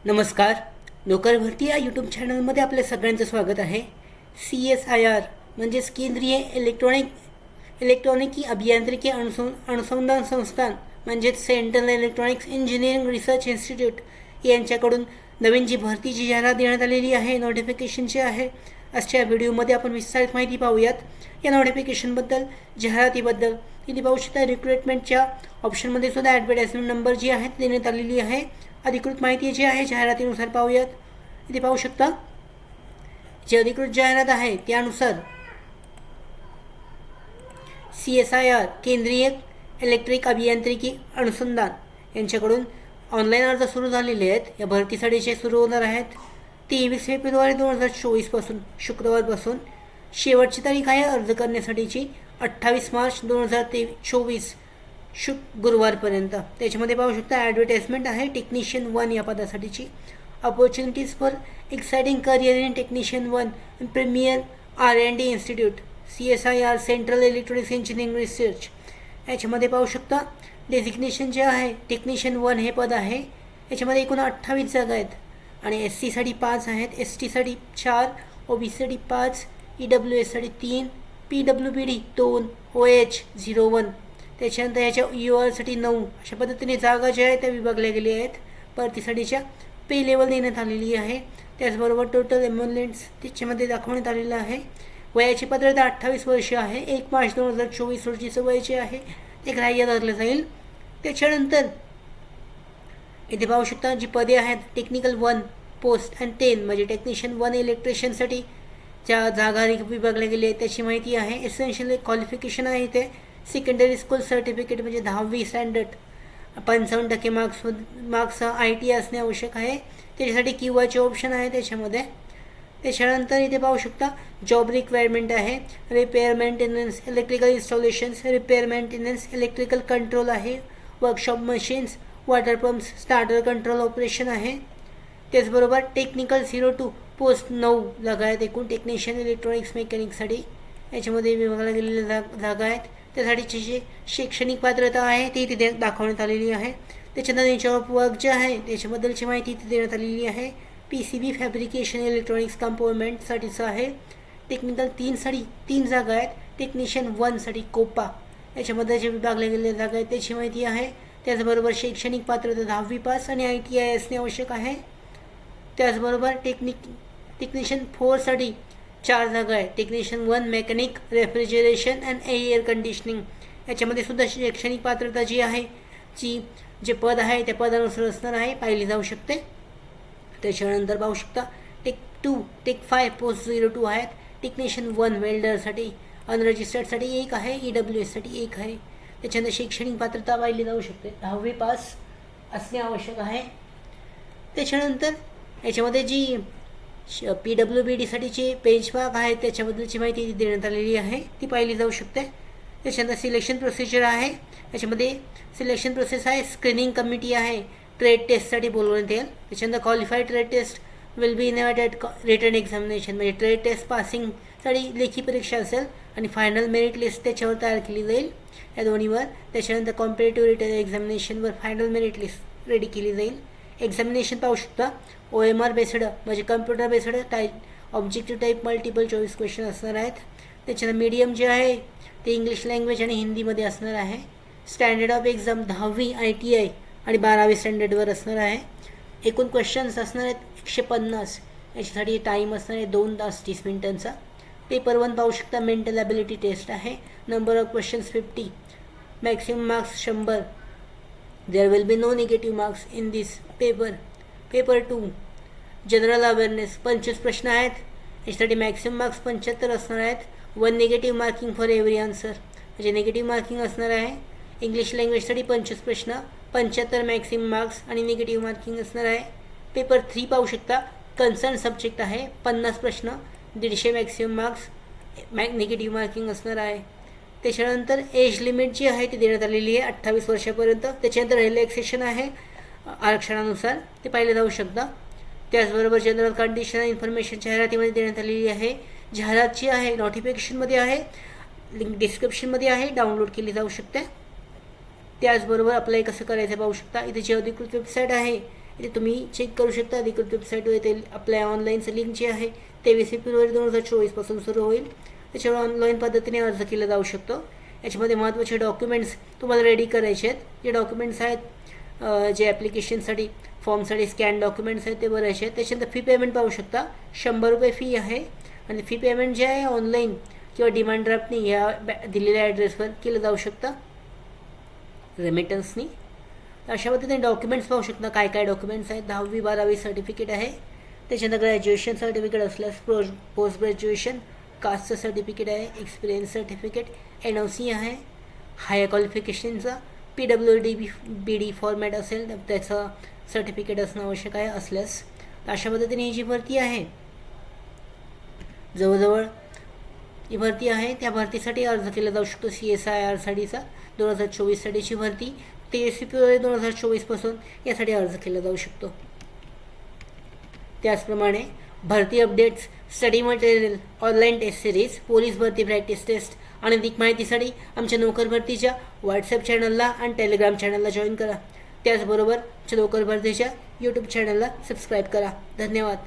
नमस्कार. नोकर भरती या यूट्यूब चॅनलमध्ये आपल्या सगळ्यांचं स्वागत आहे. CSIR म्हणजेच केंद्रीय इलेक्ट्रॉनिकी अभियांत्रिकी अनुसंधान संस्थान म्हणजेच central electronics engineering research institute यांच्याकडून नवीन जी भरतीची जाहिरात देण्यात आलेली आहे, नोटिफिकेशनची आहे. आजच्या व्हिडिओमध्ये आपण विस्तारित माहिती पाहूयात. या नोटिफिकेशनबद्दल, जाहिरातीबद्दल. इथे पाहू शकता रिक्रुटमेंटच्या ऑप्शनमध्ये सुद्धा ॲडव्हर्टाइजमेंट नंबर जी आहे ती देण्यात आलेली आहे. अधिकृत माहिती जी आहे जाहिरातीनुसार पाहूयात. इथे पाहू शकता जी अधिकृत जाहिरात आहे त्यानुसार CSIR केंद्रीय इलेक्ट्रिक अभियांत्रिकी अनुसंधान यांच्याकडून ऑनलाईन अर्ज सुरू झालेले आहेत. या भरतीसाठीचे सुरू होणार आहेत 23 फेब्रुवारी 2024 पासून, शुक्रवारपासून. शेवटची तारीख आहे अर्ज करण्यासाठीची 28 मार्च 2024 गुरुवारपर्यंत. त्याच्यामध्ये पाहू शकता ॲडव्हर्टाइजमेंट आहे टेक्निशियन 1 या पदासाठीची. Opportunities for exciting career in technician 1 premier R&D institute CSIR central electronics engineering research. याच्यामध्ये पाहू शकता डेझिग्नेशन जे आहे टेक्निशियन 1 हे पद आहे. याच्यामध्ये एकूण 28 जागा आहेत आणि SC साठी 5 आहेत, ST साठी 4, OBC साठी 5, EWS साठी 3, PWBD 2, OH 01. त्याच्यानंतर ह्याच्या UR साठी 9. अशा पद्धतीने जागा ज्या आहेत त्या विभागल्या गेल्या आहेत. भरतीसाठीच्या पे लेवल देण्यात आलेली आहे. त्याचबरोबर टोटल एम्युलन्स त्याच्यामध्ये दाखवण्यात आलेलं आहे. वयाची पात्रता 28 वर्ष आहे. 1 मार्च 2024 रोजीचं वय जे आहे ते ग्राह्य धरलं जाईल. त्याच्यानंतर इथे पाहू शकता जी पदे आहेत टेक्निकल 1 पोस्ट अँड 10 म्हणजे टेक्निशियन 1 इलेक्ट्रिशियनसाठी ज्या जागा विभागल्या गेल्या आहेत त्याची माहिती आहे. एसेन्शियल क्वालिफिकेशन आहे इथे सेकंडरी स्कूल सर्टिफिकेट म्हणजे 10वी स्टँडर्ड, 55% मार्क्स ITI असणे आवश्यक आहे. त्याच्यासाठी किंवाचे ऑप्शन आहे त्याच्यामध्ये. त्याच्यानंतर इथे पाहू शकता जॉब रिक्वायरमेंट आहे repair maintenance electrical installations, repair maintenance electrical control आहे, workshop machines, water pumps, starter control operation आहे. त्याचबरोबर टेक्निकल 02 पोस्ट 9 जागा आहेत एकूण टेक्निशियन इलेक्ट्रॉनिक्स मेकॅनिकसाठी. याच्यामध्ये विभागल्या गेलेल्या जागा आहेत. त्यासाठीची जी शैक्षणिक पात्रता आहे ती तिथे दाखवण्यात आलेली आहे. त्याच्यानंतर नेचर ऑफ वर्क जे आहे त्याच्याबद्दलची माहिती इथे देण्यात आलेली आहे. PCB फॅब्रिकेशन इलेक्ट्रॉनिक्स कंपोनमेंटसाठीचं आहे. टेक्निकल 3 साठी 3 जागा आहेत. टेक्निशियन 1 साठी कोपा याच्यामध्ये जे विभागल्या गेलेल्या जागा आहेत त्याची माहिती आहे. त्याचबरोबर शैक्षणिक पात्रता 10वी पास आणि ITI असणे आवश्यक आहे. त्याचबरोबर टेक्निशियन 4 साठी 4 जागा आहेत. Technician 1 mechanic refrigeration and air conditioning याच्यामध्ये सुद्धा शैक्षणिक पात्रता जी आहे जे पद आहे त्या पदानुसार असणार आहे, पाहिली जाऊ शकते. त्याच्यानंतर पाहू शकता टेक 5 पोस्ट 02 आहेत. टेक्निशियन 1 वेल्डरसाठी अनरजिस्टर्डसाठी 1 आहे, EWS साठी 1 आहे. त्याच्यानंतर शैक्षणिक पात्रता पाहिली जाऊ शकते 10वी पास असणे आवश्यक आहे. त्याच्यानंतर याच्यामध्ये जी PWBD साठीची बेंचमार्क आहे त्याच्याबद्दलची माहिती देण्यात आलेली आहे, ती पाहिली जाऊ शकते. त्याच्यानंतर सिलेक्शन प्रोसिजर आहे. याच्यामध्ये सिलेक्शन प्रोसेस आहे स्क्रीनिंग कमिटी आहे, ट्रेड टेस्टसाठी बोलवण्यात येईल. त्याच्यानंतर qualified trade test will be invited written examination म्हणजे ट्रेड टेस्ट पासिंगसाठी लेखी परीक्षा असेल आणि फायनल मेरिट लिस्ट त्याच्यावर तयार केली जाईल या दोन्हीवर. त्याच्यानंतर कॉम्पिटेटिव्ह रिटर्न एक्झामिनेशनवर फायनल मेरिट लिस्ट रेडी केली जाईल. एक्झामिनेशन पाहू शकता OMR बेस्ड म्हणजे computer based type objective type multiple choice question असणार आहेत. त्याच्यानंतर मीडियम जे आहे ते इंग्लिश लँग्वेज आणि हिंदीमध्ये असणार आहे. स्टँडर्ड ऑफ एक्झाम 10वी ITI आणि 12वी स्टँडर्डवर असणार आहे. एकूण क्वेश्चन्स असणार आहेत 150. याच्यासाठी टाईम असणार आहे 2 तास 30 मिनिटांचा. पेपर 1 पाहू शकता मेंटल ॲबिलिटी टेस्ट आहे. Number of questions 50, maximum marks 100. There will be no negative marks in this paper. Paper 2 general awareness 25 प्रश्न आहेत. याच्यासाठी मॅक्सिमम मार्क्स 75 असणार आहेत. 1 negative marking for every answer म्हणजे निगेटिव्ह मार्किंग असणार आहे. इंग्लिश लँग्वेजसाठी 25 प्रश्न, 75 मॅक्सिमम मार्क्स आणि निगेटिव्ह मार्किंग असणार आहे. पेपर 3 पाहू शकता कन्सर्न सब्जेक्ट आहे. 50 प्रश्न, 150 मॅक्सिमम मार्क्स, निगेटिव्ह मार्किंग असणार आहे. त्याच्यानंतर एज लिमिट जी आहे ती देण्यात आलेली आहे 28 वर्षापर्यंत. त्याच्यानंतर रिलॅक्सेशन आहे आरक्षणानुसार, ते पाहिलं जाऊ शकतं. त्याचबरोबर जनरल कंडिशन इन्फॉर्मेशन जाहिरातीमध्ये देण्यात आलेली आहे. जाहिरात जी आहे नोटिफिकेशनमध्ये आहे, लिंक डिस्क्रिप्शनमध्ये आहे, डाउनलोड केली जाऊ शकते. त्याचबरोबर अप्लाय कसं करायचं पाहू शकता. इथे जी अधिकृत वेबसाईट आहे इथे तुम्ही चेक करू शकता. अधिकृत वेबसाईटवर येथे अप्लाय ऑनलाईनचं लिंक जे आहे 23 फेब्रुवारी 2024 सुरू होईल. त्याच्यावर ऑनलाईन पद्धतीने अर्ज केला जाऊ शकतो. याच्यामध्ये महत्त्वाचे डॉक्युमेंट्स तुम्हाला रेडी करायचे आहेत. जे डॉक्युमेंट्स आहेत जे ॲप्लिकेशनसाठी फॉर्मसाठी स्कॅन डॉक्युमेंट्स आहेत ते भरायचे आहेत. त्याच्यानंतर फी पेमेंट पाहू शकता. 100 रुपये फी आहे आणि फी पेमेंट जे आहे ऑनलाईन किंवा डिमांड ड्राफ्टनी या दिलेल्या ॲड्रेसवर केलं जाऊ शकतं रेमिटन्सनी. अशा पद्धतीने डॉक्युमेंट्स पाहू शकता काय काय डॉक्युमेंट्स आहेत. 10वी 12वी सर्टिफिकेट आहे. त्याच्यानंतर ग्रॅज्युएशन सर्टिफिकेट असल्यास पोस्ट ग्रॅज्युएशन, कास्टचं सर्टिफिकेट आहे, एक्सपिरियन्स सर्टिफिकेट, NOC आहे, हायर क्वालिफिकेशनचा PWD फॉर्मॅट असेल तर त्याचं सर्टिफिकेट असणं आवश्यक आहे असल्यास. अशा पद्धतीने ही जी भरती आहे जवळजवळ ही भरती आहे त्या भरतीसाठी अर्ज केला जाऊ शकतो. CSIR साठीचा 2024 साठीची भरती 23 फेब्रुवारी 2024 यासाठी अर्ज केला जाऊ शकतो. त्याचप्रमाणे भरती updates, study material, online test series, police भरती प्रॅक्टिस टेस्ट आणि अधिक माहितीसाठी आमच्या नोकर भरतीच्या व्हॉट्सॲप चॅनलला आणि टेलिग्राम चॅनलला जॉईन करा. त्याचबरोबर आमच्या नोकर भरतीच्या यूट्यूब चॅनलला सबस्क्राईब करा. धन्यवाद.